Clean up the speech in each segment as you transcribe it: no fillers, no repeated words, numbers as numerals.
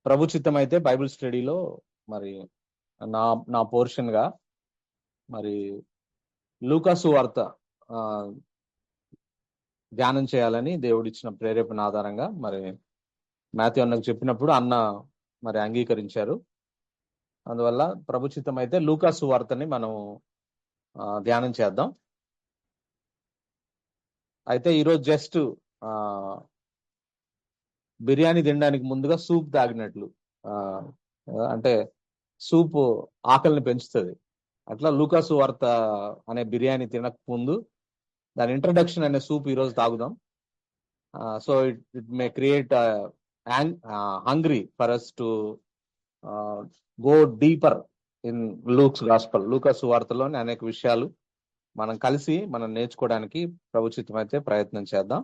ప్రభు చిత్తం అయితే బైబిల్ స్టడీలో మరి నా నా పోర్షన్ గా మరి లూకా సువార్త ఆ, ధ్యానం చేయాలని దేవుడిచ్చిన ప్రేరేపణ ఆధారంగా మరి మాథ్యూ అన్నకు చెప్పినప్పుడు అన్న మరి అంగీకరించారు. అందువల్ల ప్రభు చిత్తం అయితే లూకా సువార్తని మనం ధ్యానం చేద్దాం. అయితే ఈరోజు జస్ట్ బిర్యానీ తినడానికి ముందుగా సూప్ తాగినట్లు ఆ, అంటే సూప్ ఆకలిని పెంచుతుంది. అట్లా లూకా సువార్త అనే బిర్యానీ తినక ముందు దాని ఇంట్రడక్షన్ అనే సూప్ ఈరోజు తాగుదాం. So it may create hungry for us to go deeper in Luke's gospel. లూకా సువార్తలోని అనేక విషయాలు మనం కలిసి మనం నేర్చుకోవడానికి ప్రభుత్వం అయితే ప్రయత్నం చేద్దాం.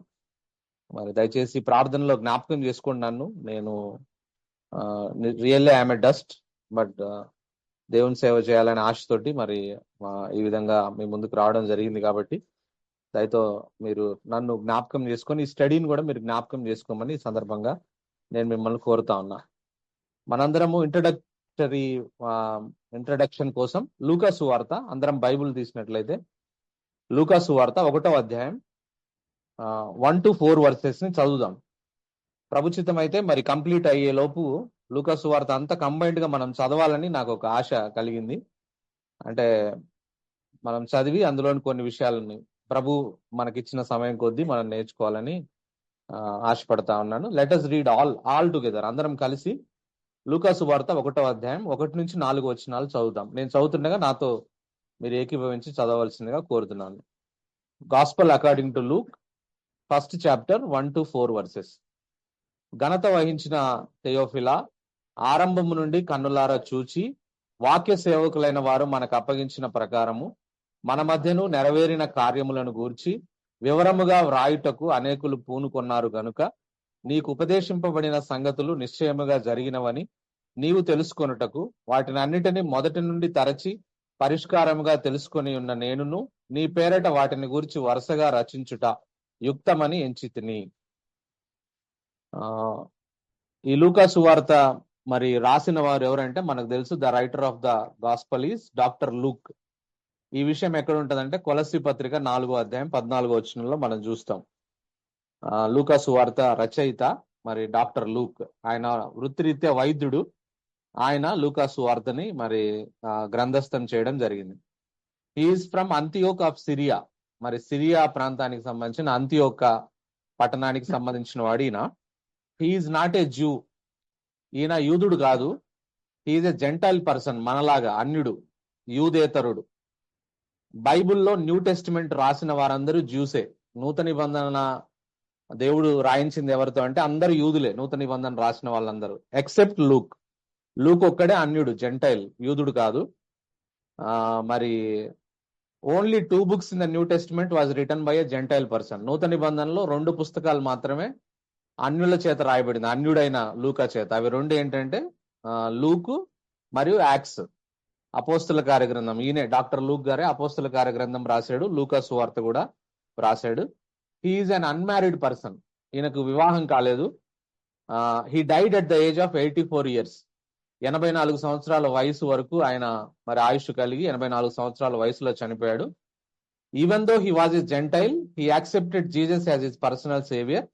మరి దయచేసి ప్రార్థనలో జ్ఞాపకం చేసుకోండి నన్ను. నేను really I'm a dust, but దేవుని సేవ చేయాలనే ఆశతోటి మరి ఈ విధంగా మీ ముందుకు రావడం జరిగింది. కాబట్టి దయతో మీరు నన్ను జ్ఞాపకం చేసుకొని ఈ స్టడీని కూడా మీరు జ్ఞాపకం చేసుకోమని ఈ సందర్భంగా నేను మిమ్మల్ని కోరుతా ఉన్నా. మనందరము ఇంట్రడక్షన్ కోసం లూకా సువార్త అందరం బైబుల్ తీసినట్లయితే లూకా సువార్త 1వ అధ్యాయం 1 to 4 వర్సెస్ ని చదువుదాం. ప్రభుచితం అయితే మరి కంప్లీట్ అయ్యే లోపు లూకా సువార్త అంతా కంబైన్డ్ గా మనం చదవాలని నాకు ఒక ఆశ కలిగింది. అంటే మనం చదివి అందులోని కొన్ని విషయాలని ప్రభు మనకిచ్చిన సమయం కొద్దీ మనం నేర్చుకోవాలని ఆశపడతా ఉన్నాను. Let us read all together. అందరం కలిసి లూకా సువార్త 1వ అధ్యాయం 1 నుంచి 4 వచనాలు చదువుతాం. నేను చదువుతుండగా నాతో మీరు ఏకీభవించి చదవలసిందిగా కోరుతున్నాను. Gospel according to Luke, 1st chapter 1 to 4 versus. ఘనత వహించిన థెయోఫిలా, ఆరంభము నుండి కన్నులారా చూచి వాక్య సేవకులైన వారు మనకు అప్పగించిన ప్రకారము మన మధ్యను నెరవేరిన కార్యములను గూర్చి వివరముగా వ్రాయుటకు అనేకులు పూనుకొన్నారు గనుక నీకు ఉపదేశింపబడిన సంగతులు నిశ్చయముగా జరిగినవని నీవు తెలుసుకొనుటకు వాటిని అన్నిటినీ మొదటి నుండి తరచి పరిష్కారముగా తెలుసుకొని ఉన్న నేనును నీ పేరట వాటిని గూర్చి వరుసగా రచించుట యుక్తమని ఎంచితిని. ఈ లూకా సువార్త మరి రాసిన వారు ఎవరంటే మనకు తెలుసు, the writer of the gospel is doctor Luke. ఈ విషయం ఎక్కడ ఉంటదంటే కొలస్సీ పత్రిక 4వ అధ్యాయం 14వ వచనంలో మనం చూస్తాం. లూకా సువార్త రచయిత మరి డాక్టర్ లూక్. ఆయన వృత్తిరీత్యా వైద్యుడు. ఆయన లూకా సువార్తని మరి గ్రంథస్థం చేయడం జరిగింది. He is from Antioch of Syria. మరి సిరియా ప్రాంతానికి సంబంధించిన అంతియోక పట్టణానికి సంబంధించిన వాడు ఈయన. He is not a Jew. ఈయన యూదుడు కాదు. హీఈస్ ఎ జెంటైల్ పర్సన్, మనలాగా అన్యుడు, యూదేతరుడు. బైబుల్లో న్యూ టెస్టిమెంట్ రాసిన వారందరూ జ్యూసే. నూతన నిబంధన దేవుడు రాయించింది ఎవరితో అంటే అందరూ యూదులే. నూతన నిబంధన రాసిన వాళ్ళందరూ ఎక్సెప్ట్ లూక్. లూక్ ఒక్కడే అన్యుడు, జెంటైల్, యూదుడు కాదు. మరి only 2 books in the new testament was written by a gentile person. నూతన నిబంధనలో 2 పుస్తకాలు మాత్రమే అన్యుల చేత రాయబడింది, అన్యుడైన లూకా చేత. అవి 2 ఏంటంటే లూకు మరియు యాక్ట్స్, అపోస్తుల కార్యగ్రంథం. ఈయనే డాక్టర్ లూక్ గారే అపోస్తుల కార్యగ్రంథం రాశాడు, లూకా సువార్త కూడా రాశాడు. హీఈస్ అన్ అన్మ్యారీడ్ పర్సన్. ఈయనకు వివాహం కాలేదు. He died at the age of 84 years. 84 సంవత్సరాల వయసు వరకు ఆయన మరి ఆయుష్ కలిగి 84 సంవత్సరాల వయసులో చనిపోయాడు. Even though he was a gentile, he accepted Jesus as his personal saviour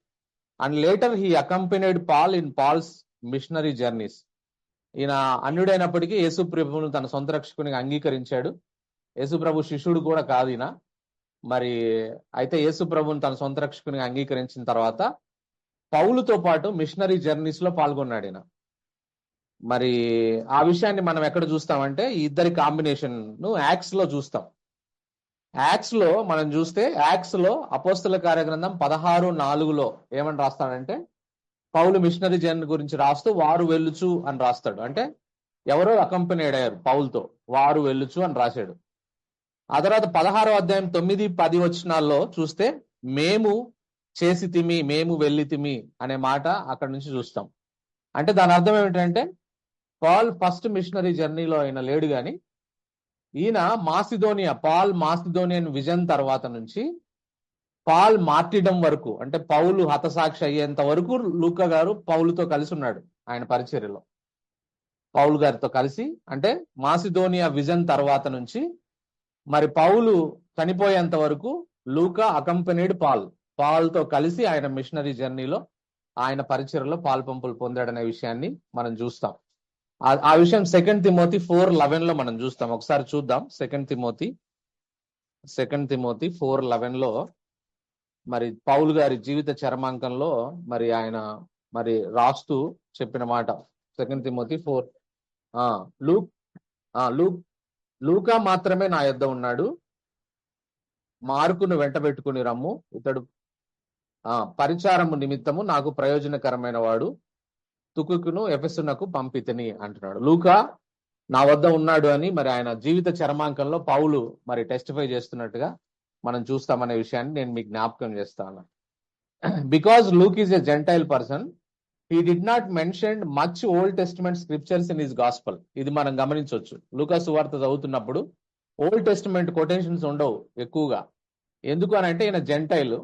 and later he accompanied Paul in Paul's missionary journeys. ఈయన అన్యుడైనప్పటికీ యేసు ప్రభువును తన సొంత రక్షకునిగా అంగీకరించాడు. యేసు ప్రభు శిష్యుడు కూడా కాదు ఈయన. మరి అయితే యేసు ప్రభువును తన సొంత రక్షకునిగా అంగీకరించిన తర్వాత పౌలుతో పాటు మిషనరీ జర్నీస్ లో పాల్గొన్నాడు ఈయన. మరి ఆ విషయాన్ని మనం ఎక్కడ చూస్తామంటే ఈ ఇద్దరి కాంబినేషన్ యాక్ట్స్ లో చూస్తాం. యాక్ట్స్ లో మనం చూస్తే యాక్ట్స్ లో అపోస్తల కార్యగ్రంథం 16:4 ఏమని రాస్తాడంటే పౌలు మిషనరీ జర్నీ గురించి రాస్తూ వారు వెళ్ళుచు అని రాస్తాడు. అంటే ఎవరో అకంపెనీడ్ అయ్యారు పౌలుతో, వారు వెళ్ళుచు అని రాశాడు. ఆ తర్వాత 16వ అధ్యాయం 9-10 వచనాల్లో చూస్తే మేము చేసి తిమి, మేము వెళ్ళి తిమి అనే మాట అక్కడ నుంచి చూస్తాం. అంటే దాని అర్థం ఏమిటంటే పాల్ ఫస్ట్ మిషనరీ జర్నీలో ఆయన లేడు, కానీ ఈయన మాసిదోనియా, పాల్ మాసిదోనియన్ విజన్ తర్వాత నుంచి పాల్ మార్టిడం వరకు, అంటే పౌలు హతసాక్షి అయ్యేంత వరకు లూకా గారు పౌలుతో కలిసి ఉన్నాడు ఆయన పరిచర్యలో. పౌలు గారితో కలిసి, అంటే మాసిదోనియా విజన్ తర్వాత నుంచి మరి పౌలు చనిపోయేంత వరకు లూకా అకంపెనీడ్ పాల్తో కలిసి ఆయన మిషనరీ జర్నీలో ఆయన పరిచర్యలో పాల్పంపులు పొందాడనే విషయాన్ని మనం చూస్తాం. ఆ విషయం 2 తిమోతి 4:11 లో మనం చూస్తాం. ఒకసారి చూద్దాం. 2 తిమోతి 4:11 లో మరి పౌలు గారి జీవిత చరమాంకంలో మరి ఆయన మరి రాస్తూ చెప్పిన మాట. 2 తిమోతి 4 లూకా మాత్రమే నా యొద్ద ఉన్నాడు, మార్కును వెంట పెట్టుకుని రమ్ము, ఇతడు పరిచారము నిమిత్తము నాకు ప్రయోజనకరమైన వాడు, తుకుకును ఎఫెసునకు పంపితిని అంటున్నాడు. లూకా నా వద్ద ఉన్నాడు అని మరి ఆయన జీవిత చరమాంకంలో పౌలు మరి టెస్టిఫై చేస్తున్నట్టుగా మనం చూస్తామనే విషయాన్ని నేను మీకు జ్ఞాపకం చేస్తాను. Because Luke is a gentile person, he did not mention much old testament scriptures in his gospel. ఇది మనం గమనించవచ్చు. లూకా సువార్త చదువుతున్నప్పుడు ఓల్డ్ టెస్టిమెంట్ కొటేషన్స్ ఉండవు ఎక్కువగా. ఎందుకు అని అంటే ఈయన జెంటైల్,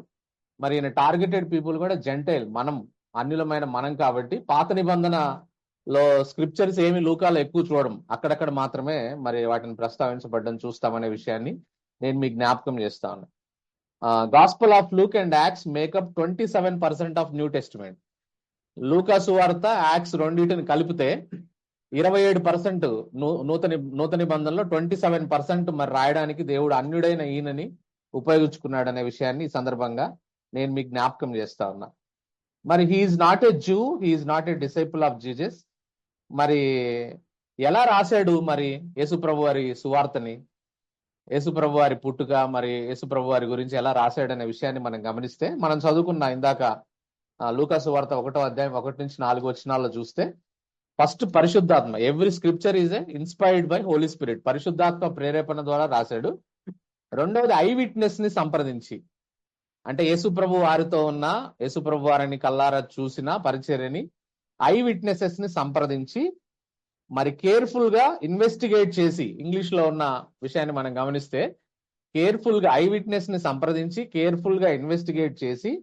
మరి ఈయన టార్గెటెడ్ పీపుల్ కూడా జెంటైల్, మనం అన్యులమైన మనం కాబట్టి పాత నిబంధనలో స్క్రిప్చర్స్ ఏమి లూకాలో ఎక్కువ చూడడం, అక్కడక్కడ మాత్రమే మరి వాటిని ప్రస్తావించబడ్డం చూస్తామనే విషయాన్ని నేను మీకు జ్ఞాపకం చేస్తాను. Gospel of Luke and Acts make 27% of New Testament. లూకా సువార్త, యాక్ట్స్ రెండింటిని కలిపితే 27% నూతన నిబంధనలో 27% మరి రాయడానికి దేవుడు అన్యుడైన ఈయనని ఉపయోగించుకున్నాడు అనే విషయాన్ని ఈ సందర్భంగా నేను మీకు జ్ఞాపకం చేస్తా ఉన్నా. మరి he's not a Jew, he's not a disciple of Jesus. మరి ఎలా రాశాడు మరి యేసుప్రభు వారి సువార్తని, యేసుప్రభు వారి పుట్టుక, మరి యేసుప్రభు వారి గురించి ఎలా రాశాడనే విషయాన్ని మనం గమనిస్తే, మనం చదువుకున్న ఇందాక లూకా సువార్త 1వ అధ్యాయం 1-4 వచనాల్లో చూస్తే, ఫస్ట్ పరిశుద్ధాత్మ, every scripture is inspired by holy spirit, పరిశుద్ధాత్మ ప్రేరేపణ ద్వారా రాశాడు. రెండవది ఐ విట్నెస్ ని సంప్రదించి, అంటే యేసుప్రభు వారితో ఉన్న, యేసుప్రభు వారిని కల్లారా చూసిన పరిచర్యని ఐ విట్నెసెస్ ని సంప్రదించి మరి కేర్ఫుల్ గా ఇన్వెస్టిగేట్ చేసి, ఇంగ్లీష్ లో ఉన్న విషయాన్ని మనం గమనిస్తే కేర్ఫుల్ గా ఐ విట్నెస్ ని సంప్రదించి కేర్ఫుల్ గా ఇన్వెస్టిగేట్ చేసి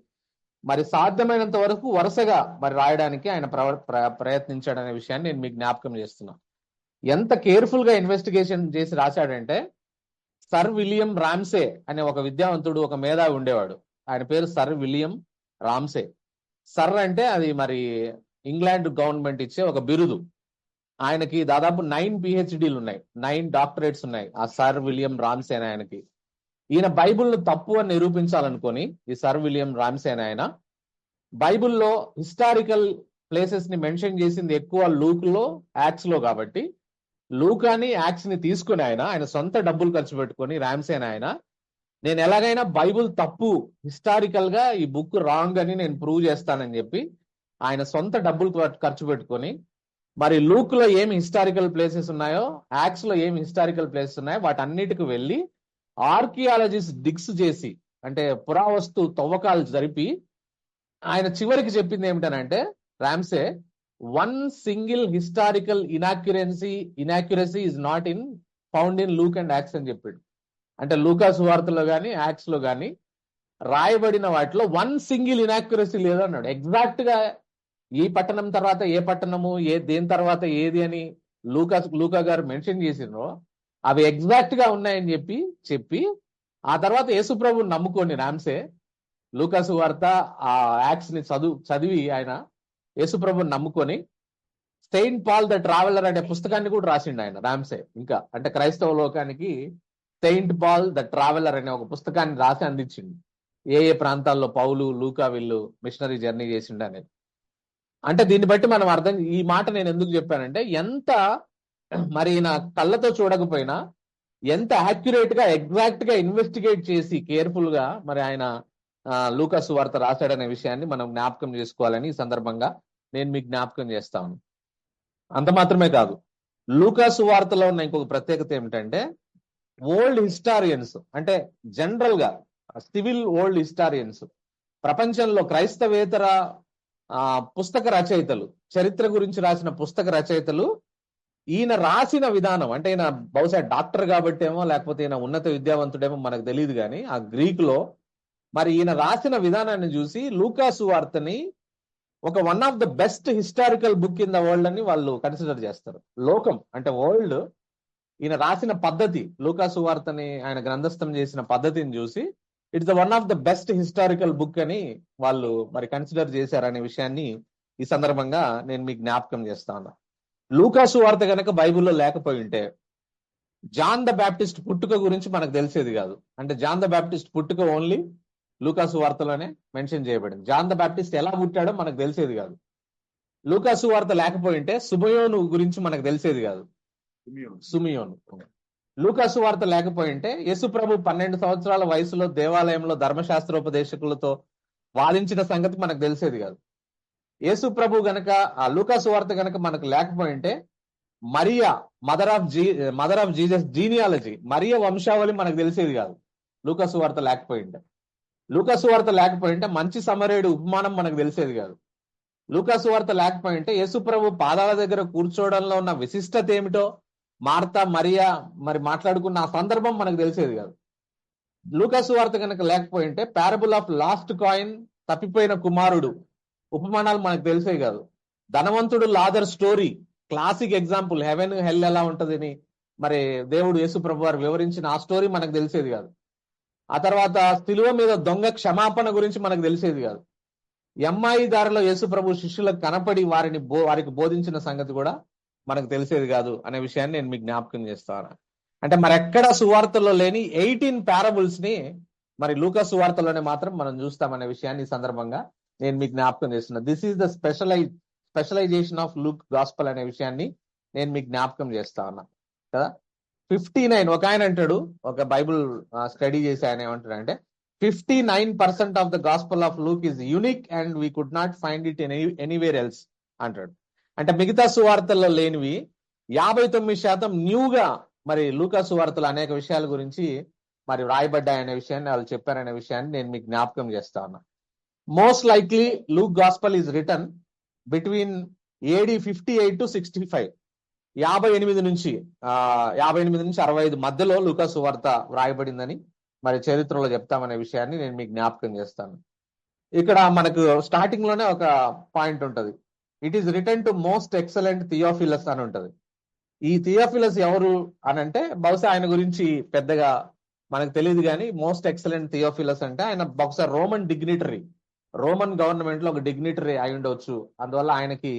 మరి సాధ్యమైనంత వరకు వరుసగా మరి రాయడానికి ఆయన ప్రయత్నించాడనే విషయాన్ని నేను మీకు జ్ఞాపకం చేస్తున్నా. ఎంత కేర్ఫుల్ గా ఇన్వెస్టిగేషన్ చేసి రాశాడంటే, సర్ విలియం రామ్సే అనే ఒక విద్యావంతుడు, ఒక మేధావి ఉండేవాడు. ఆయన పేరు సర్ విలియం రామ్సే. సర్ అంటే అది మరి ఇంగ్లాండ్ గవర్నమెంట్ ఇచ్చే ఒక బిరుదు. ఆయనకి దాదాపు 9 PhDలు ఉన్నాయి, 9 డాక్టరేట్స్ ఉన్నాయి ఆ సర్ విలియం రామ్సే అనే ఆయనకి. ఈయన బైబుల్ను తప్పు అని నిరూపించాలనుకొని, ఈ సర్ విలియం రామ్సే అనే ఆయన బైబుల్లో హిస్టారికల్ ప్లేసెస్ ని మెన్షన్ చేసింది ఎక్కువ లూక్ లో, యాక్ట్స్ లో కాబట్టి లూకాని యాక్ట్స్ ని తీసుకుని ఆయన సొంత డబ్బులు ఖర్చు పెట్టుకొని రామ్సే అనే ఆయన, నేను ఎలాగైనా బైబుల్ తప్పు, హిస్టారికల్ గా ఈ బుక్ రాంగ్ అని నేను ప్రూవ్ చేస్తానని చెప్పి ఆయన సొంత డబ్బులు ఖర్చు పెట్టుకొని మరి లూక్ లో ఏమి హిస్టారికల్ ప్లేసెస్ ఉన్నాయో, యాక్ట్స్ లో ఏమి హిస్టారికల్ ప్లేసెస్ ఉన్నాయో వాటన్నిటికి వెళ్ళి ఆర్కియాలజిస్ట్ డిగ్స్ చేసి, అంటే పురావస్తు తవ్వకాలు జరిపి ఆయన చివరికి చెప్పింది ఏమిటనంటే, Ramsay, one single historical inaccuracy is not found in Luke and Acts అని చెప్పాడు. అంటే లూకా సువార్తలో గాని యాక్ట్స్ లో గాని రాయబడిన వాటిలో వన్ సింగిల్ ఇనాక్యురసీ లేదు అన్నాడు. ఎగ్జాక్ట్ గా ఈ పట్టణం తర్వాత ఏ పట్టణము, దేని తర్వాత ఏది అని లూకా గారు మెన్షన్ చేసినో అవి ఎగ్జాక్ట్ గా ఉన్నాయని చెప్పి ఆ తర్వాత యేసుప్రభుని నమ్ముకొని రామ్సే లూకా సువార్త ఆ యాక్ట్స్ ని చదివి ఆయన యేసుప్రభుని నమ్ముకొని సెయింట్ పాల్ ద ట్రావెలర్ అనే పుస్తకాన్ని కూడా రాసిండు ఆయన రామ్సే. ఇంకా అంటే క్రైస్తవ లోకానికి సెయింట్ పాల్ ద ట్రావెలర్ అనే ఒక పుస్తకాన్ని రాసి అందించిండు, ఏ ప్రాంతాల్లో పౌలు లూకా వీళ్ళు మిషనరీ జర్నీ చేసిండు అనేది. అంటే దీన్ని బట్టి మనం అర్థం, ఈ మాట నేను ఎందుకు చెప్పానంటే, ఎంత మరి నా కళ్ళతో చూడకపోయినా ఎంత యాక్యురేట్ గా ఎగ్జాక్ట్ గా ఇన్వెస్టిగేట్ చేసి కేర్ఫుల్ గా మరి ఆయన లూకా సువార్త రాశాడనే విషయాన్ని మనం జ్ఞాపకం చేసుకోవాలని ఈ సందర్భంగా నేను మీకు జ్ఞాపకం చేస్తాను. అంత మాత్రమే కాదు, లూకా సువార్తలో ఉన్న ఇంకొక ప్రత్యేకత ఏమిటంటే, ఓల్డ్ హిస్టారియన్స్, అంటే జనరల్ గా సివిల్ ఓల్డ్ హిస్టారియన్స్, ప్రపంచంలో క్రైస్తవేతర పుస్తక రచయితలు, చరిత్ర గురించి రాసిన పుస్తక రచయితలు ఈయన రాసిన విధానం, అంటే ఈయన బహుశా డాక్టర్ కాబట్టేమో లేకపోతే ఈయన ఉన్నత విద్యావంతుడేమో మనకు తెలియదు కానీ, ఆ గ్రీక్ లో మరి ఈయన రాసిన విధానాన్ని చూసి లూకా సువార్తని ఒక one of the best historical book in the world అని వాళ్ళు కన్సిడర్ చేస్తారు. లోకం అంటే వరల్డ్ ఈయన రాసిన పద్ధతి, లూకా సువార్తని ఆయన గ్రంథస్థం చేసిన పద్ధతిని చూసి it's the one of the best historical book అని వాళ్ళు మరి కన్సిడర్ చేశారనే విషయాన్ని ఈ సందర్భంగా నేను మీకు జ్ఞాపకం చేస్తాను. లూకా సువార్త కనుక బైబిల్లో లేకపోయి ఉంటే జాన్ ద బ్యాప్టిస్ట్ పుట్టుక గురించి మనకు తెలిసేది కాదు. అంటే జాన్ ద బ్యాప్టిస్ట్ పుట్టుక ఓన్లీ లూకా సువార్తలోనే మెన్షన్ చేయబడింది. జాన్ ద బ్యాప్టిస్ట్ ఎలా పుట్టాడో మనకు తెలిసేది కాదు. లూకా సువార్త లేకపోయి ఉంటే సుమయోను గురించి మనకు తెలిసేది కాదు. సుమియోను. లూకా సువార్త లేకపోయి ఉంటే యేసుప్రభు 12 సంవత్సరాల వయసులో దేవాలయంలో ధర్మశాస్త్రోపదేశకులతో వాదించిన సంగతి మనకు తెలిసేది కాదు. యేసుప్రభు గనక ఆ లూకా సువార్త గనక మనకు లేకపోయి ఉంటే Maria mother of Jesus genealogy, మరియ వంశావళి మనకు తెలిసేది కాదు. లూకా సువార్త లేకపోయి ఉంటే లూకా సువార్త లేకపోయి ఉంటే మంచి సమరేయుడు ఉపమానం మనకు తెలిసేది కాదు. లూకా సువార్త లేకపోయి ఉంటే యేసుప్రభు పాదాల దగ్గర కూర్చోవడంలో ఉన్న విశిష్టత ఏమిటో మార్తా మరియా మరి మాట్లాడుకున్న ఆ సందర్భం మనకు తెలిసేది కాదు. లూకా సువార్త కనుక లేకపోయి ఉంటే పారబుల్ ఆఫ్ లాస్ట్ కాయిన్, తప్పిపోయిన కుమారుడు ఉపమానాలు మనకు తెలిసేవి కాదు. ధనవంతుడు Lazar story classic example, heaven hell ఎలా ఉంటదని మరి దేవుడు యేసుప్రభు వారు వివరించిన ఆ స్టోరీ మనకు తెలిసేది కాదు. ఆ తర్వాత శిలువ మీద దొంగ క్షమాపణ గురించి మనకు తెలిసేది కాదు. ఎమ్మాయి దారిలో యేసుప్రభు శిష్యులకు కనపడి వారికి బోధించిన సంగతి కూడా మనకు తెలిసేది కాదు అనే విషయాన్ని నేను మీకు జ్ఞాపకం చేస్తాను. అంటే మరి ఎక్కడ సువార్తలో లేని 18 పారబుల్స్ ని మరి లూకా సువార్తలోనే మాత్రం మనం చూస్తామనే విషయాన్ని ఈ సందర్భంగా నేను మీకు జ్ఞాపకం చేస్తున్నాను. This is the specialisation of Luke gospel అనే విషయాన్ని నేను మీకు జ్ఞాపకం చేస్తా ఉన్నా కదా. 59 ఒక ఆయన అంటాడు, ఒక బైబుల్ స్టడీ చేసి ఆయన ఏమంటాడు అంటే 59% of the gospel of Luke is unique and we could not find it anywhere else అంటాడు. అంటే మిగతా సువార్తల్లో లేనివి 59% న్యూగా మరి లూకా సువార్తలు అనేక విషయాల గురించి మరి వ్రాయబడ్డాయనే విషయాన్ని వాళ్ళు చెప్పారనే విషయాన్ని నేను మీకు జ్ఞాపకం చేస్తా ఉన్నా. Most likely Luke gospel is return between AD 58 to 65, 58 నుంచి 65 మధ్యలో లూకా సువార్త వ్రాయబడిందని మరి చరిత్రలో చెప్తామనే విషయాన్ని నేను మీకు జ్ఞాపకం చేస్తాను. ఇక్కడ మనకు స్టార్టింగ్ లోనే ఒక పాయింట్ ఉంటది. It is return to most excellent Theophilus అని ఉంటది. ఈ థియోఫిలస్ ఎవరు అని అంటే బహుశా ఆయన గురించి పెద్దగా మనకు తెలియదు కానీ మోస్ట్ ఎక్సలెంట్ థియోఫిలస్ అంటే ఆయన బహుశా రోమన్ గవర్నమెంట్ లో ఒక డిగ్నిటరీ అయి ఉండవచ్చు. అందువల్ల ఆయనకి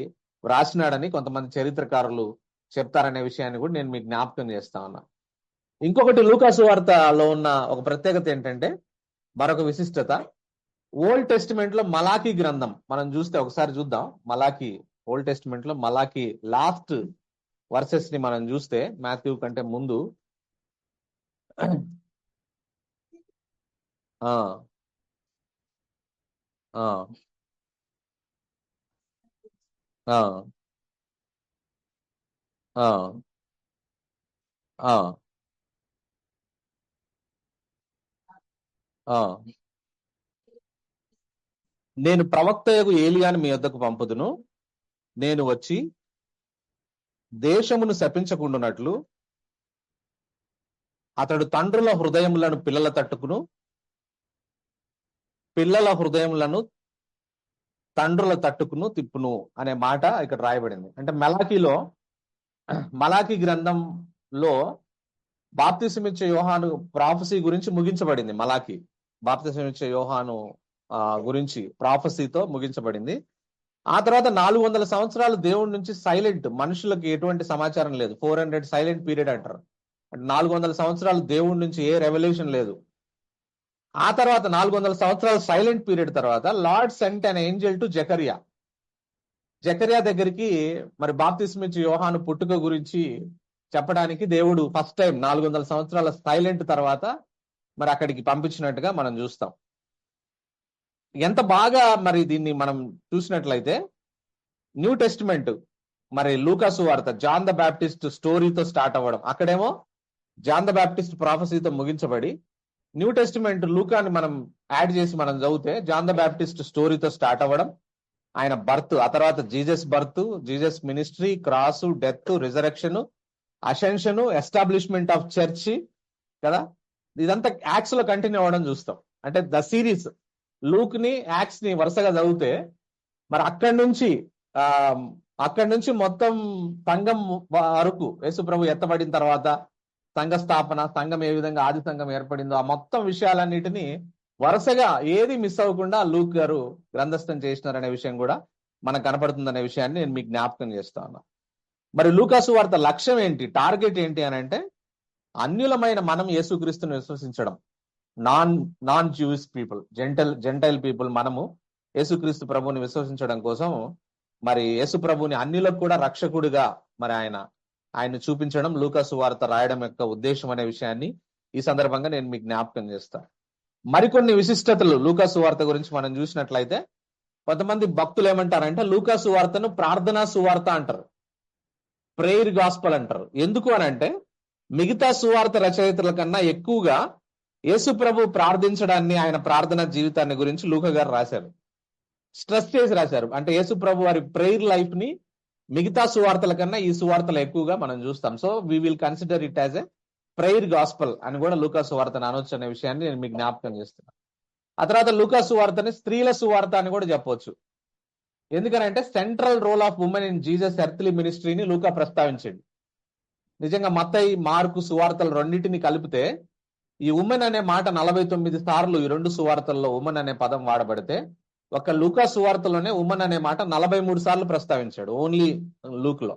రాసినాడని కొంతమంది చరిత్రకారులు చెప్తారనే విషయాన్ని కూడా నేను మీకు జ్ఞాపకం చేస్తా ఉన్నా. ఇంకొకటి లూకా సువార్తలో ఉన్న ఒక ప్రత్యేకత ఏంటంటే మరొక విశిష్టత, ఓల్డ్ టెస్టిమెంట్ లో మలాకీ గ్రంథం మనం చూస్తే ఒకసారి చూద్దాం. ఓల్డ్ టెస్టిమెంట్ లో మలాకీ లాస్ట్ వర్సెస్ ని మనం చూస్తే మాథ్యూ కంటే ముందు నేను ప్రవక్తయగు ఏలియాను మీ వద్దకు పంపుదును, నేను వచ్చి దేశమును శపించకుండునట్లు అతడు తండ్రుల హృదయములను పిల్లల తట్టుకును, పిల్లల హృదయములను తండ్రుల తట్టుకును తిప్పును అనే మాట ఇక్కడ రాయబడింది. అంటే మలాకీ గ్రంథంలో బాప్తిసమిచ్చే యోహాను ప్రాఫసీ గురించి ముగించబడింది. బాప్తిసమిచ్చే యోహాను గురించి ప్రాఫసీతో ముగించబడింది. ఆ తర్వాత 400 సంవత్సరాలు దేవుడి నుంచి సైలెంట్, మనుషులకు ఎటువంటి సమాచారం లేదు. 400 సైలెంట్ పీరియడ్ అంటారు. 400 సంవత్సరాలు దేవుడి నుంచి ఏ రెవల్యూషన్ లేదు. ఆ తర్వాత 400 సంవత్సరాలు సైలెంట్ పీరియడ్ తర్వాత Lord sent an angel to జకరియా దగ్గరికి మరి బాప్తిస్మిచ్చే యోహాను పుట్టుక గురించి చెప్పడానికి దేవుడు ఫస్ట్ టైం 400 సంవత్సరాల సైలెంట్ తర్వాత మరి అక్కడికి పంపించినట్టుగా మనం చూస్తాం. ఎంత బాగా మరి దీన్ని మనం చూసినట్లయితే న్యూ టెస్టిమెంట్ మరి లూకా సువార్త జాన్ ద బ్యాప్టిస్ట్ స్టోరీతో స్టార్ట్ అవ్వడం, అక్కడేమో జాన్ ద బ్యాప్టిస్ట్ ప్రాఫసీతో ముగించబడి న్యూ టెస్టిమెంట్ లూకాని మనం యాడ్ చేసి మనం చదివితే జాన్ ద బ్యాప్టిస్ట్ స్టోరీతో స్టార్ట్ అవ్వడం, ఆయన బర్త్, ఆ తర్వాత Jesus ministry, cross, death, resurrection, ascension, establishment of church కదా, ఇదంతా యాక్ట్స్ లో కంటిన్యూ అవ్వడం చూస్తాం. అంటే ద సిరీస్ లూక్ ని యాక్ట్స్ ని వరుసగా చదివితే మరి అక్కడి నుంచి మొత్తం సంఘం వరకు యేసుప్రభు ఎత్తబడిన తర్వాత సంఘ స్థాపన, సంఘం ఏ విధంగా ఆది సంఘం ఏర్పడిందో ఆ మొత్తం విషయాలన్నిటినీ వరుసగా ఏది మిస్ అవ్వకుండా లూక్ గారు గ్రంథస్థం చేసినారనే విషయం కూడా మనకు కనపడుతుందనే విషయాన్ని నేను మీకు జ్ఞాపకం చేస్తా ఉన్నా. మరి లూకాసు వార్త లక్ష్యం ఏంటి, టార్గెట్ ఏంటి అని అంటే అన్యులమైన మనం యేసుక్రీస్తుని విశ్వసించడం. Non Jews people, gentile people మనము యేసుక్రీస్తు ప్రభువుని విశ్వసించడం కోసం మరి యేసు ప్రభువుని అన్యులకు కూడా రక్షకుడిగా మరి ఆయన చూపించడం లూకాసు వార్త రాయడం యొక్క ఉద్దేశం అనే విషయాన్ని ఈ సందర్భంగా నేను మీకు జ్ఞాపకం చేస్తాను. మరికొన్ని విశిష్టతలు లూకాసు వార్త గురించి మనం చూసినట్లయితే కొంతమంది భక్తులు ఏమంటారంటే లూకాసు వార్తను ప్రార్థనా సువార్త అంటారు, ప్రేయర్ గాస్పల్ అంటారు. ఎందుకు అని అంటే మిగతా సువార్త రచయితల కన్నా ఎక్కువగా యేసు ప్రభు ప్రార్థించడాన్ని, ఆయన ప్రార్థన జీవితాన్ని గురించి లూకా గారు రాశారు, స్ట్రెస్ చేసి రాశారు. అంటే యేసు ప్రభు వారి ప్రేయర్ లైఫ్ ని మిగతా సువార్తల కన్నా ఈ సువార్తలు ఎక్కువగా మనం చూస్తాం. So we will consider it as a prayer gospel అని కూడా లూకాసు వార్తను అనొచ్చు అనే విషయాన్ని నేను మీకు జ్ఞాపకం చేస్తున్నాను. ఆ తర్వాత లూకాసు వార్తని స్త్రీల సువార్త అని కూడా చెప్పవచ్చు. ఎందుకనంటే central role of women in Jesus earthly మినిస్ట్రీని లూకా ప్రస్తావించండి. నిజంగా మత్తయి, మార్కు సువార్తలు రెండింటిని కలిపితే ఈ ఉమెన్ అనే మాట 49 సార్లు ఈ రెండు సువార్తల్లో ఉమెన్ అనే పదం వాడబడితే ఒక లూకా సువార్తలోనే ఉమెన్ అనే మాట 43 సార్లు ప్రస్తావించాడు ఓన్లీ లూక్ లో.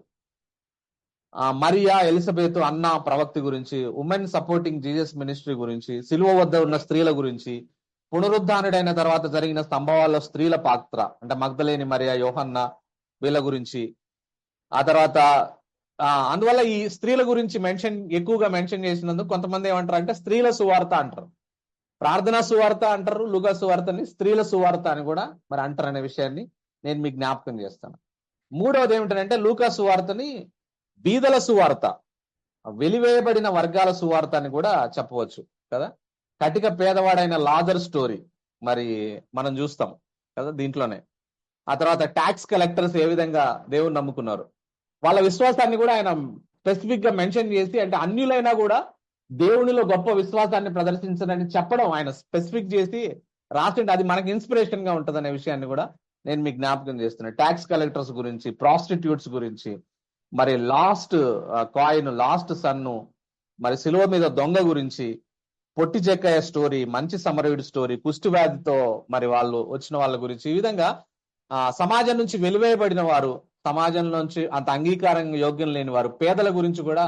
మరియా, ఎలిజబెత్, అన్న ప్రవక్తి గురించి, ఉమెన్ సపోర్టింగ్ జీసస్ మినిస్ట్రీ గురించి, సిలువ వద్ద ఉన్న స్త్రీల గురించి, పునరుద్ధానుడైన తర్వాత జరిగిన సంభవాల్లో స్త్రీల పాత్ర అంటే మగ్దలేని మరియా, యోహన్న వీళ్ళ గురించి. ఆ తర్వాత అందువల్ల ఈ స్త్రీల గురించి ఎక్కువగా మెన్షన్ చేసినందుకు కొంతమంది ఏమంటారు అంటే స్త్రీల సువార్త అంటారు, ప్రార్థనా సువార్త అంటారు, లూకా సువార్తని స్త్రీల సువార్త అని కూడా మరి అంటారు అనే విషయాన్ని నేను మీకు జ్ఞాపకం చేస్తాను. మూడవది ఏమిటంటే లూకా సువార్తని బీదల సువార్త, వెలివేయబడిన వర్గాల సువార్త అని కూడా చెప్పవచ్చు కదా. కటిక పేదవాడైన లాజర్ స్టోరీ మరి మనం చూస్తాం కదా దీంట్లోనే. ఆ తర్వాత ట్యాక్స్ కలెక్టర్స్ ఏ విధంగా దేవుని నమ్ముకున్నారు, వాళ్ళ విశ్వాసాన్ని కూడా ఆయన స్పెసిఫిక్ గా మెన్షన్ చేసి, అంటే అన్యులైనా కూడా దేవునిలో గొప్ప విశ్వాసాన్ని ప్రదర్శించదని చెప్పడం ఆయన స్పెసిఫిక్ చేసి రాసిండి. అది మనకి ఇన్స్పిరేషన్ గా ఉంటది అనే విషయాన్ని కూడా నేను మీకు జ్ఞాపకం చేస్తున్నాను. ట్యాక్స్ కలెక్టర్స్ గురించి, ప్రాస్టిట్యూట్స్ గురించి, మరి లాస్ట్ కాయిన్, లాస్ట్ సన్ను, మరి సిలువ మీద దొంగ గురించి, పొట్టి చెక్కయ్య స్టోరీ, మంచి సమరయుడి స్టోరీ, కుష్టి వ్యాధితో మరి వాళ్ళు వచ్చిన వాళ్ళ గురించి, ఈ విధంగా సమాజం నుంచి వెలివేయబడిన వారు, సమాజంలోంచి అంత అంగీకారం యోగ్యం లేని వారు, పేదల గురించి కూడా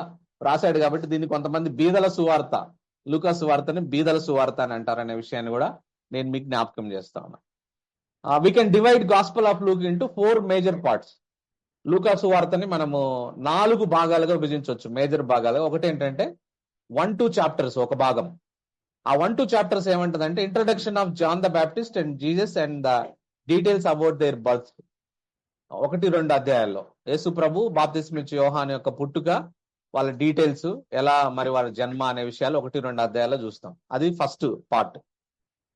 రాశాడు. కాబట్టి దీన్ని కొంతమంది బీదల సువార్త, లూకా సువార్తని బీదల సువార్త అని అంటారనే విషయాన్ని కూడా నేను మీకు జ్ఞాపకం చేస్తా ఉన్నా. We can divide gospel of Luke into 4 major parts. లూకా సువార్తని మనము 4 భాగాలుగా విభజించవచ్చు, మేజర్ భాగాలుగా. ఒకటి ఏంటంటే 1-2 చాప్టర్స్ ఒక భాగం. ఆ 1-2 చాప్టర్స్ ఏమంటదంటే introduction of John the Baptist and Jesus and the details about their birth. 1-2 అధ్యాయాల్లో యేసు ప్రభు, బాప్తిస్మిచ్చే యోహాను యొక్క పుట్టుక, వాళ్ళ డీటెయిల్స్, ఎలా మరి వాళ్ళ జన్మ అనే విషయాలు 1-2 అధ్యాయాల్లో చూస్తాం. అది ఫస్ట్ పార్ట్.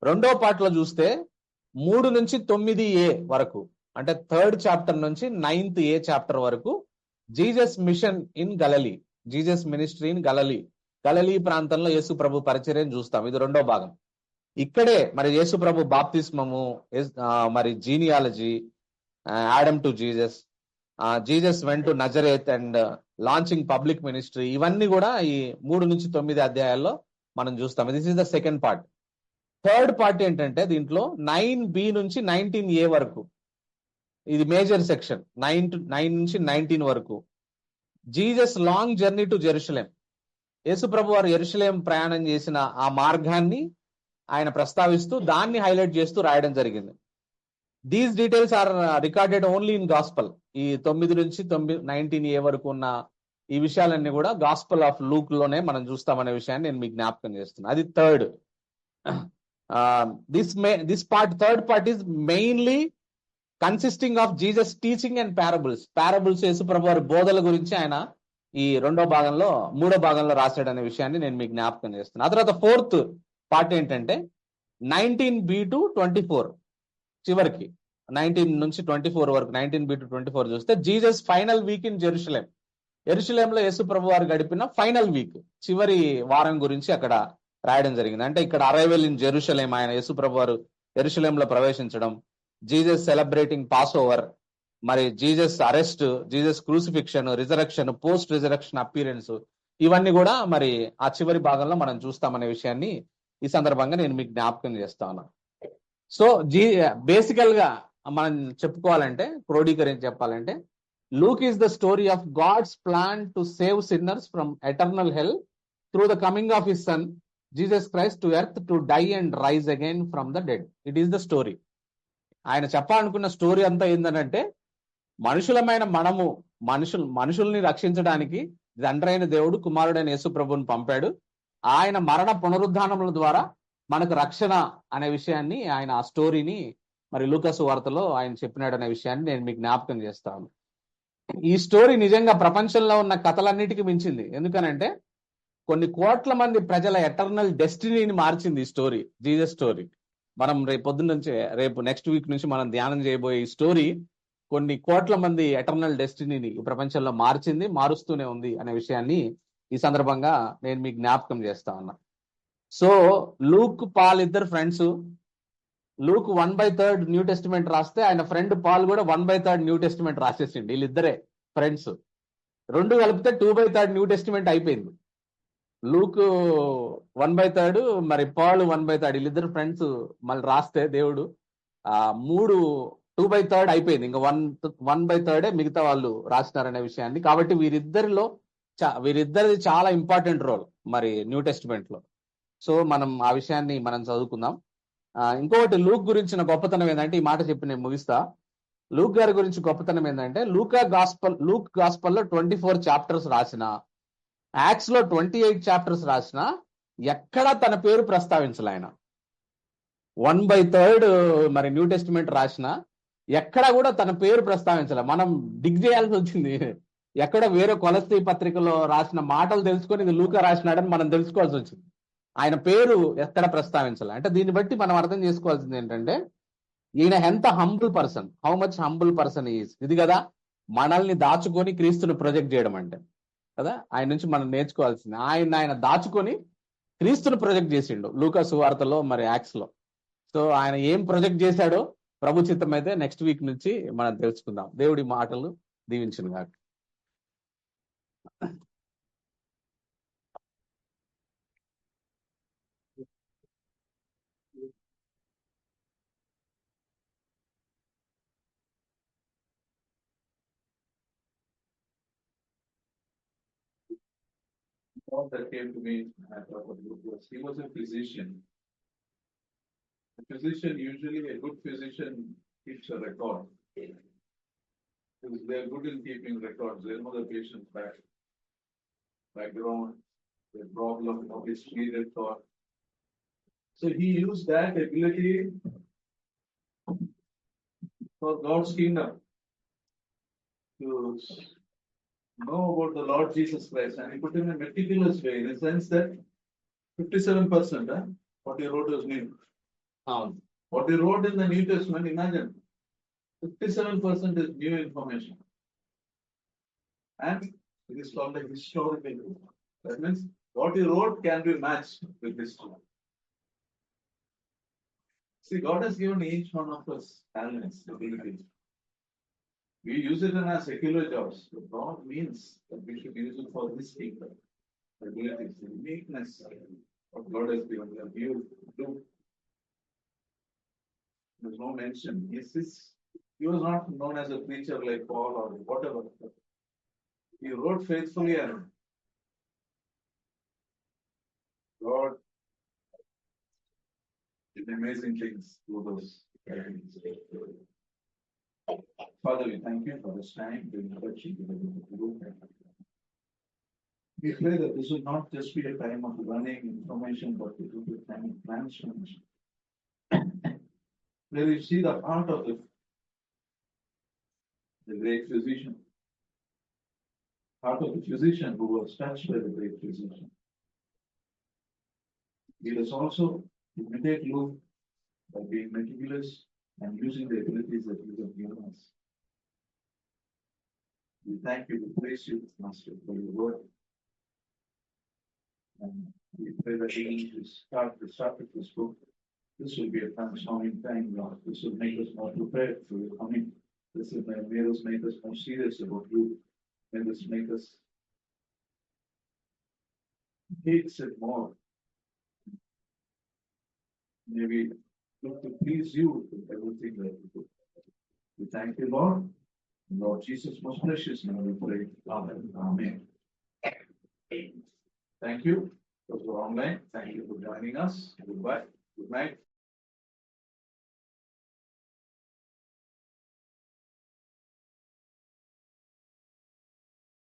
రెండో పార్ట్ లో చూస్తే 3-9A వరకు, అంటే 3rd చాప్టర్ నుంచి 9th A చాప్టర్ వరకు Jesus mission in Galilee, Jesus ministry in Galilee ప్రాంతంలో యేసు ప్రభు పరిచర్యను చూస్తాం. ఇది రెండో భాగం. ఇక్కడే మరి యేసు ప్రభు బాప్తిస్మము, మరి genealogy, Adam to Jesus, Jesus went to Nazareth and launching public ministry, ఇవన్నీ కూడా ఈ 3-9 అధ్యాయాల్లో మనం చూస్తాం. This is the second part. Third part ఏంటంటే దీంట్లో 9B నుంచి 19A వరకు, ఇది మేజర్ సెక్షన్. 9 నుంచి 19 వరకు Jesus long journey to Jerusalem, యేసు ప్రభు వారు యెరూషలేం ప్రయాణం చేసిన ఆ మార్గాన్ని ఆయన ప్రస్తావిస్తూ దాన్ని హైలైట్ చేస్తూ రాయడం జరిగింది. These details are recorded only in gospel. ఈ 9 నుంచి 19A వరకు ఉన్న ఈ విషయాలన్నీ కూడా గాస్పల్ ఆఫ్ లూక్ లోనే మనం చూస్తామనే విషయాన్ని నేను మీకు జ్ఞాపకం చేస్తున్నాను. అది third. This part, third part is mainly consisting of Jesus teaching and parables. యేసు ప్రభు వారి బోధల గురించి ఆయన ఈ మూడో భాగంలో రాశాడు అనే విషయాన్ని నేను మీకు జ్ఞాపకం చేస్తున్నాను. ఆ తర్వాత ఫోర్త్ పార్ట్ ఏంటంటే 19B to 24 చివరికి 19 నుంచి 24 వరకు, 19B to 24 చూస్తే జీసస్ ఫైనల్ వీక్ ఇన్ యెరూషలేంలో యేసు ప్రభు వారు గడిపిన ఫైనల్ వీక్, చివరి వారం గురించి అక్కడ రాయడం జరిగింది. అంటే ఇక్కడ అరైవల్ ఇన్ జెరూసలేం, ఆయన యేసుప్రభు వారు జెరూసలేంలో ప్రవేశించడం, జీసస్ సెలబ్రేటింగ్ పాస్ ఓవర్, మరి Jesus arrest, Jesus crucifixion, resurrection, post resurrection appearance, ఇవన్నీ కూడా మరి ఆ చివరి భాగంలో మనం చూస్తామనే విషయాన్ని ఈ సందర్భంగా నేను మీకు జ్ఞాపకం చేస్తా ఉన్నాను. సో బేసికల్ గా మనం చెప్పుకోవాలంటే, క్రోడీకరించి చెప్పాలంటే, Luke is the story of God's plan to save sinners from eternal hell through the coming of his son Jesus Christ to earth to die and rise again from the dead. It is the story. ఆయన చెప్పాలనుకున్న story అంతా ఏంటంటే, మనుషులమైన మనము మనుషుల్ని రక్షించడానికి తండ్రైన దేవుడు కుమారుడైన యేసు ప్రభువుని పంపాడు. ఆయన మరణ పునరుద్ధానముల ద్వారా మనకు రక్షణ అనే విషయాన్ని, ఆయన ఆ స్టోరీని మరి లూకాసు వార్తలో ఆయన చెప్పినాడు అనే విషయాన్ని నేను మీకు జ్ఞాపకం చేస్తాను. ఈ స్టోరీ నిజంగా ప్రపంచంలో ఉన్న కథలన్నిటికీ మించింది. ఎందుకనంటే కొన్ని కోట్ల మంది ప్రజల ఎటర్నల్ డెస్టినీని మార్చింది ఈ స్టోరీ, జీసస్ స్టోరీ. మనం రేపు పొద్దున్న నుంచి, రేపు నెక్స్ట్ వీక్ నుంచి మనం ధ్యానం చేయబోయే ఈ స్టోరీ కొన్ని కోట్ల మంది ఎటర్నల్ డెస్టినీని ఈ ప్రపంచంలో మార్చింది, మారుస్తూనే ఉంది అనే విషయాన్ని ఈ సందర్భంగా నేను మీకు జ్ఞాపకం చేస్తా ఉన్నా. సో లూక్, పాల్ ఇద్దరు ఫ్రెండ్స్. లూక్ 1/3 న్యూ టెస్టిమెంట్ రాస్తే, ఆయన ఫ్రెండ్ పాల్ కూడా 1/3 న్యూ టెస్టిమెంట్ రాసేసిండు. వీళ్ళిద్దరే ఫ్రెండ్స్. రెండు కలిపితే 2/3 న్యూ టెస్టిమెంట్ అయిపోయింది. లూక్ 1/3, మరి పాల్ 1/3, వీళ్ళిద్దరు ఫ్రెండ్స్ మళ్ళీ రాస్తే దేవుడు 2/3 అయిపోయింది. ఇంకా 1/3 మిగతా వాళ్ళు రాసినారనే విషయాన్ని. కాబట్టి వీరిద్దరిది చాలా ఇంపార్టెంట్ రోల్ మరి న్యూ టెస్టిమెంట్ లో. సో మనం ఆ విషయాన్ని మనం చదువుకుందాం. ఇంకొకటి లూక్ గురించిన గొప్పతనం ఏంటంటే, ఈ మాట చెప్పి నేను ముగిస్తా. లూక్ గారి గురించి గొప్పతనం ఏంటంటే, లూక్ గాస్పల్లో 24 చాప్టర్స్ రాసిన, యాక్ట్స్ లో 28 చాప్టర్స్ రాసిన, ఎక్కడా తన పేరు ప్రస్తావించాలి. ఆయన 1/3 మరి న్యూ టెస్టిమెంట్ రాసిన, ఎక్కడా కూడా తన పేరు ప్రస్తావించాలి. మనం డిగ్ చేయాల్సి వచ్చింది. ఎక్కడ వేరే కొలస్తీ పత్రికలో రాసిన మాటలు తెలుసుకొని ఇది లూకా రాసినాడని మనం తెలుసుకోవాల్సి వచ్చింది. ఆయన పేరు ఎక్కడ ప్రస్తావించాలి. అంటే దీన్ని బట్టి మనం అర్థం చేసుకోవాల్సింది ఏంటంటే, ఈయన ఎంత humble person, how much humble person is. ఇది కదా మనల్ని దాచుకొని క్రీస్తుని ప్రొజెక్ట్ చేయడం అంటే కదా. ఆయన నుంచి మనం నేర్చుకోవాల్సింది. ఆయన దాచుకొని క్రీస్తుని ప్రొజెక్ట్ చేసిండు లూకా సువార్తలో, మరి యాక్ట్స్ లో. సో ఆయన ఏం ప్రొజెక్ట్ చేశాడో ప్రభు చిత్తం అయితే నెక్స్ట్ వీక్ నుంచి మనం తెలుసుకుందాం. దేవుడి మాటలు దీవించును గాక. That came to me, I thought of Luke was, he was a physician. A physician, usually a good physician keeps a record. Because they're good in keeping records. They know the patient's background, the problem, what is treated for. So he used that ability for God's kingdom to know about the Lord Jesus Christ, and he put in a meticulous way, in the sense that 57%, what he wrote was new. What he wrote in the New Testament, imagine, 57% is new information. And it is called a historical book. That means what he wrote can be matched with history. See, God has given each one of us talents, abilities. We use it in our secular jobs. But God means that we should use it for His kingdom. Abilities, the uniqueness of God has given them. You do. There's no mention. He was not known as a preacher like Paul or whatever. He wrote faithfully, and God did amazing things through those writings. Father, we thank you for this time. We pray that this will not just be a time of learning information, but it will be a time of transformation. Where we see the heart of the great physician. Heart of the physician who was touched by the great physician. Let us also imitate Luke by being meticulous and using the abilities that you have given us. We thank you, we praise you, Master, for your word. And we pray that we start with this book. This will be a transforming time, Lord. This will make us more prepared for your coming. This will make us more serious about you. May this make us hate it more. Maybe look to please you with everything that we do. We thank you, Lord. In Lord Jesus' most precious name we pray. Amen. Amen. Thank you. Those who are online, thank you for joining us. Goodbye. Good night.